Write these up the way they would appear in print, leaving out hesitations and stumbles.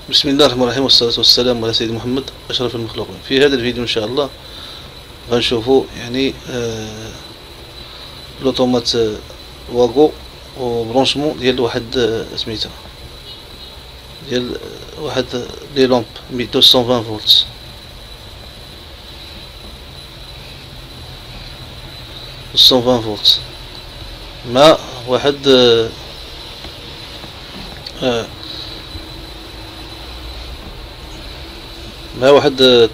بسم الله الرحمن الرحيم، والصلاة والسلام على سيد محمد أشرف المخلوقين. في هذا الفيديو إن شاء الله غنشوفوا يعني لوطومات واغو وبرونشمون ديال واحد سميتها ديال واحد لي لومب 1220 فولت. فولت مع واحد مع واحد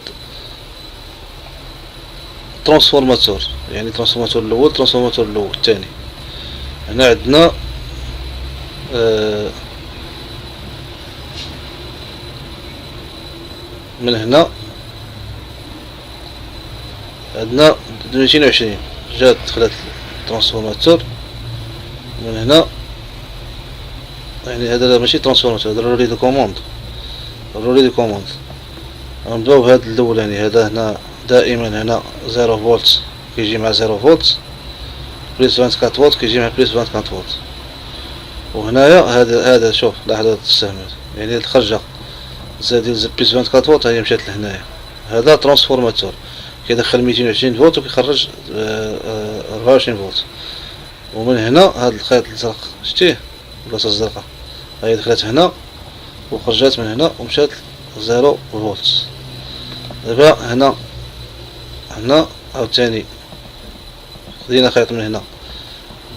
ترانسفورماتور، يعني ترانسفورماتور الاول، ترانسفورماتور الاول الثاني. هنا عندنا من هنا عندنا 220 جات دخلت الترانسفورماتور من هنا. يعني هذا ماشي ترانسفورماتور، هذا الرولي دو كوموند. غنبداو بهاد الاولاني. هذا هنا دائما هنا 0 فولت كيجي مع 0 فولت، بليس 24 فولت كيجي مع بليس 24 فولت. وهنايا هذا شوف لاحظ هاد السهم، يعني الخرجة ديال بليس 24 فولت هي مشات لهنايا. هذا ترانسفورماتور كيدخل 220 فولت وكيخرج 24 فولت. ومن هنا هاد الخيط الازرق شتيه البلاصة الزرقاء هي دخلت هنا وخرجات من هنا ومشات 0 فولت. دابا هنا عاوتاني خدينا خيط من هنا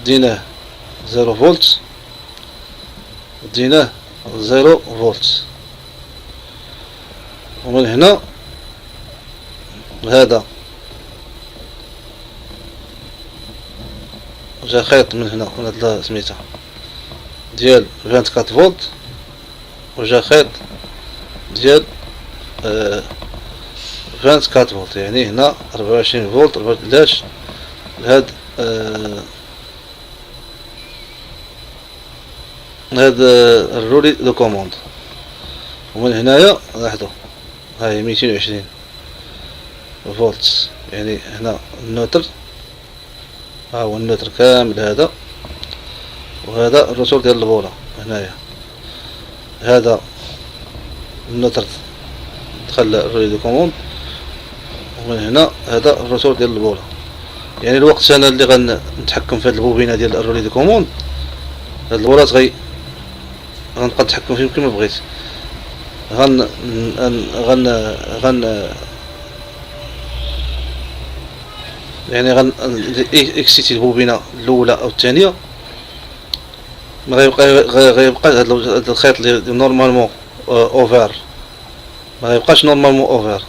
ديناه 0 فولت، ديناه 0 فولت. ومن هنا هذا جا خيط من هنا من هاد سميتها ديال 24 فولت، وجا خيط ديال 24 فولت. يعني هنا 24 فولت. علاش هاد الرولي دو كوموند. ومن هنايا لاحظوا هاي 220 فولت، يعني هنا النوتر، ها هو النوتر كامل هذا. وهذا الروتور ديال البولة هنايا. هذا النوتر دخل الرولي دو كوموند، ومن هنا هذا الروتور ديال البولة. يعني الوقت انا اللي غنتحكم في هاد البوبينه ديال الرولي دو كوموند، هاد البولات غنبقى نتحكم فيهم كيما بغيت. يعني اكسيتي البوبينه الاولى او الثانيه، ما غيبقى هاد الخيط اللي نورمالمون اوفر، ما غيبقاش نورمالمون اوفر،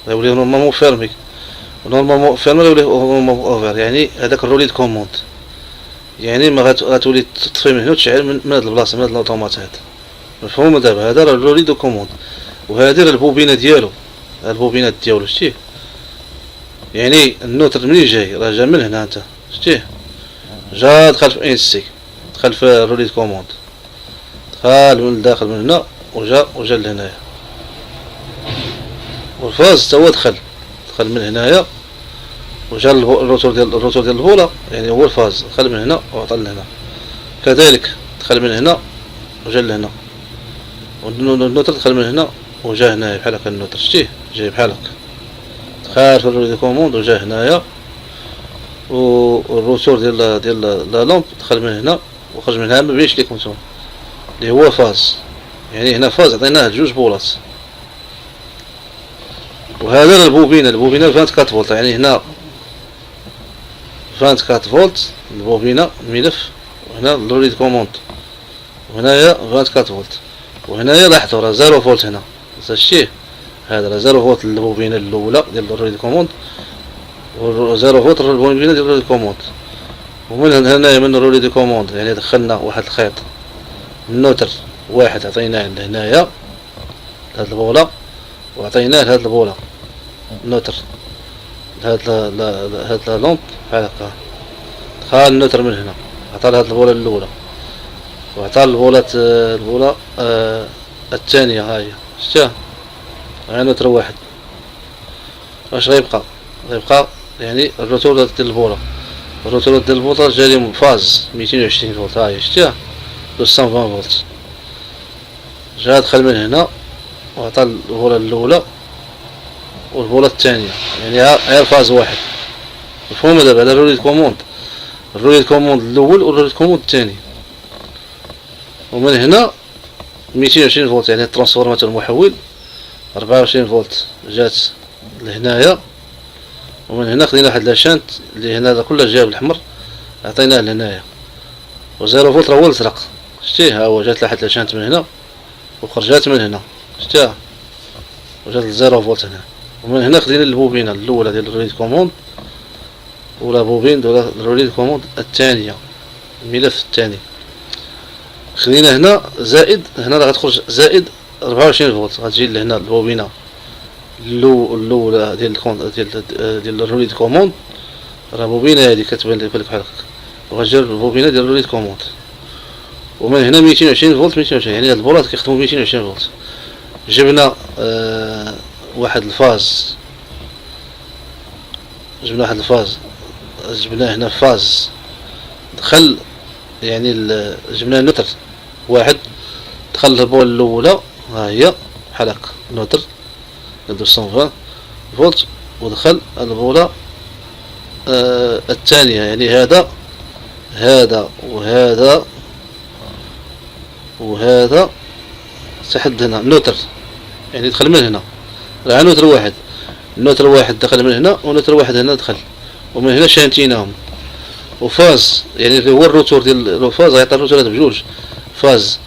غيولي نورمالمون فيرمي. نورمالمون فيرمي غيولي نورمالمون اوفر. يعني هذاك الرولي دو كوموند، يعني ما غتولي تطفي من هنا وتشعل من هاد البلاصه، من هاد الاوتومات هذا. مفهوم دابا؟ هذا راه الرولي دو كوموند. وهذه راه البوبينه ديالو، البوبينات ديالو شتيه. يعني النوتر منين جاي؟ راه جا من هنا، انت شتيه جا دخل في انسي، دخل في الرولي دو كوموند، دخل من الداخل من هنا وجا لهنايا. والفاز تا هو دخل من هنايا وجا الروتور ديال البوله، يعني هو الفاز دخل من هنا وعطى لهنا. كذلك دخل من هنا وجا لهنا. والنوتر دخل من هنا وجا هنايا بحال هكا. النوتر شتيه جاي بحال هكا، دخل في الرولي دو كوموند وجا هنايا. والروتور ديال لا لومب دخل من هنا وخرج من هنا. ما بينش ليكم نتوما اللي هو فاز. يعني هنا فاز عطيناه جوج بولات. وهذا البوبينه 24 فولت، يعني هنا 24 فولت البوبينه الملف، وهنا الرولي دو كوموند، وهنايا 24 فولت. وهنايا لاحظوا راه 0 فولت هنا شتيه. هذا راه 0 فولت البوبينه الاولى ديال الرولي دو كوموند، و 0 فولت البوبينه ديال الرولي دو كوموند. ومن هنايا من الرولي دو كوموند يعني دخلنا واحد الخيط النوتر واحد عطيناه لهنايا لهاد البوله، وعطيناه لهاد البوله النوتر هاد لا لومب بحال هكا. دخل النوتر من هنا عطى لهاد البوله الاولى، وعطى البوله الثانيه. ها هي شتيها، ها نوتر واحد. واش غيبقى يعني الروتور ديال البوله، الروتور ديال البوله جاري فاز 220 فولت. ها هي شتيها 220 فولت. جا دخل من هنا وعطى الفولة الأولى والفولة الثانية، يعني غير فاز واحد. مفهوم دابا على الرولي كوموند، الرولي كوموند الأول والرولي كوموند الثاني. ومن هنا 220 فولت، يعني الترانسفورماتور المحول 24 فولت جات لهنايا، ومن هنا خدينا واحد لاشانت اللي هنا كلها جايه بالأحمر عطيناه لهنايا، وزيرو فولت راه هو الازرق، شتيه ها هو جات واحد لاشانت من هنا وخرجات من هنا، شتيها وجات الزيرو فولت هنا. ومن هنا خدينا البوبينة الأولى ديال الرولي كوموند ولا بوبين ديال الرولي كوموند الثانية، الملف الثاني خدينا هنا زائد، هنا راه غتخرج زائد 24 فولت، غتجي لهنا البوبينة الأولى ديال الرولي كوموند، راه بوبينة هادي كتبان لك بحال هكا، وغتجي البوبينة ديال الرولي كوموند. ومن هنا 220 فولت 220، يعني هاد البولات كيخدمو 220 فولت. جبنا واحد الفاز، جبنا هنا فاز دخل، يعني جبنا نوتر واحد دخل البول الأولى، ها هي بحال هكا نوتر 220 فولت، ودخل البولة الثانية، يعني هذا وهذا تحد هنا نوتر، يعني دخل من هنا، راه نوتر واحد، النوتر واحد دخل من هنا ونوتر واحد هنا دخل، ومن هنا شانتيناهم. وفاز يعني هو الروتور ديال الفاز غيعطي الروتور هذا بجوج، فاز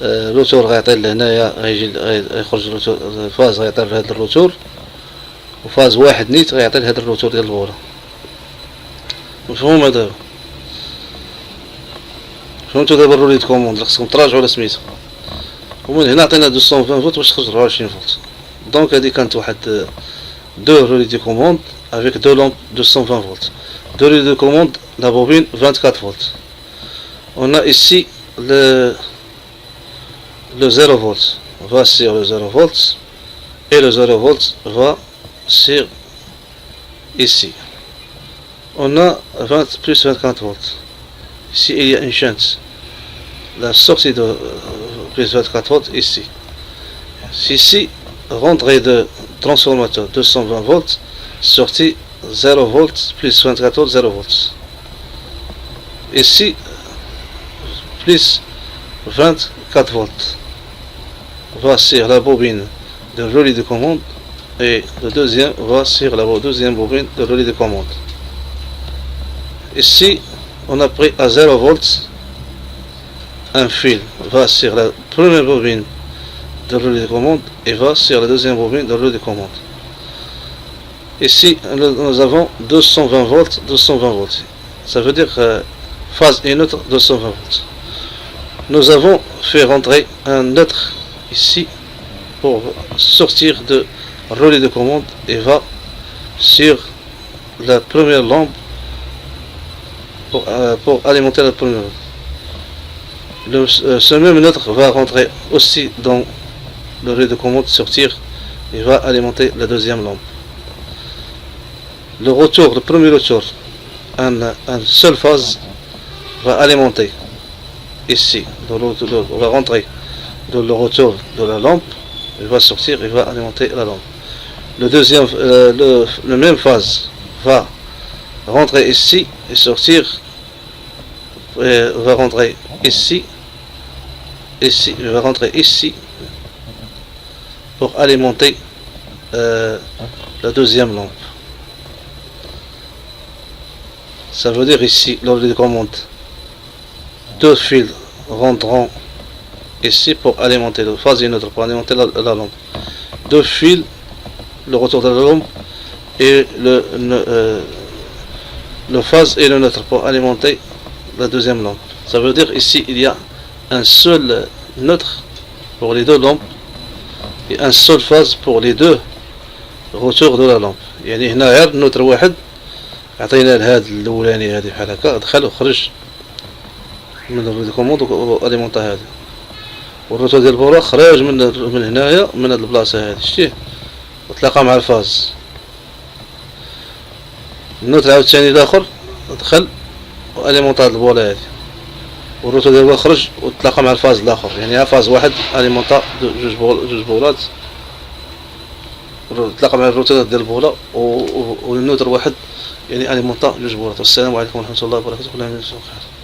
روتور غيعطي لهنايا، غيجي غيخرج الروتور فاز غيعطي لهذا الروتور، وفاز واحد نيت غيعطي لهذا الروتور ديال البورة. مفهوم هذا؟ فهمتوا دابا الرولي كوموند خصكم تراجعوا على سميتو. ومن هنا عطينا 220 فولت باش تخرج 24 فولت. دونك هادي كانت واحد دو رولي دي كوموند افيك دو لومب 220 فولت. Deux roues de commande, la bobine 24 volts. On a ici le 0 volts va sur le 0 volts et le 0 volts va sur ici. On a 20 plus 24 volts. Ici il y a une chaîne. La sortie de plus 24 volts ici. Ici, rentrée de transformateur 220 volts, sortie 0 volts plus 24 volts, 0 volts. Ici, plus 24 volts. Va sur la bobine de relais de commande et le deuxième va sur la deuxième bobine de relais de commande. Ici, on a pris à 0 volts un fil va sur la première bobine de relais de commande et va sur la deuxième bobine de relais de commande. Ici, nous avons 220 volts, 220 volts. Ça veut dire phase et neutre 220 volts. Nous avons fait rentrer un neutre ici pour sortir de relais de commande et va sur la première lampe pour alimenter la première lampe. Ce même neutre va rentrer aussi dans le relais de commande, sortir et va alimenter la deuxième lampe. Le retour, le premier retour, un seul phase va alimenter ici, va rentrer dans le retour de la lampe, il va sortir, il va alimenter la lampe. Le deuxième, le même phase va rentrer ici et sortir, va rentrer ici, ici, il va rentrer ici pour alimenter la deuxième lampe. Ça veut dire ici, lors de commande, deux fils rentreront ici pour alimenter la phase et neutre, pour alimenter la lampe. Deux fils, le retour de la lampe et le phase et le neutre pour alimenter la deuxième lampe. Ça veut dire ici il y a un seul neutre pour les deux lampes et un seul phase pour les deux retours de la lampe. يعني هنا غير نوتر واحد عطينا لهاد الاولاني هادي بحال هكا دخل وخرج من الكوموند واليمونطا هادي، والروتور ديال البورا خرج من هنايا من هاد البلاصه هادي شتيه وتلاقى مع الفاز. النوتر عاوتاني الاخر دخل واليمونطا هاد البولا هادي والروتور ديالو خرج وتلاقى مع الفاز الاخر، يعني فاز واحد اليمونطا جوج بولات، تلاقى مع الروتور ديال البوله والنوتر واحد يعني اليمونطا جوج بولات. والسلام عليكم ورحمه الله وبركاته. كل عام وانتم بخير.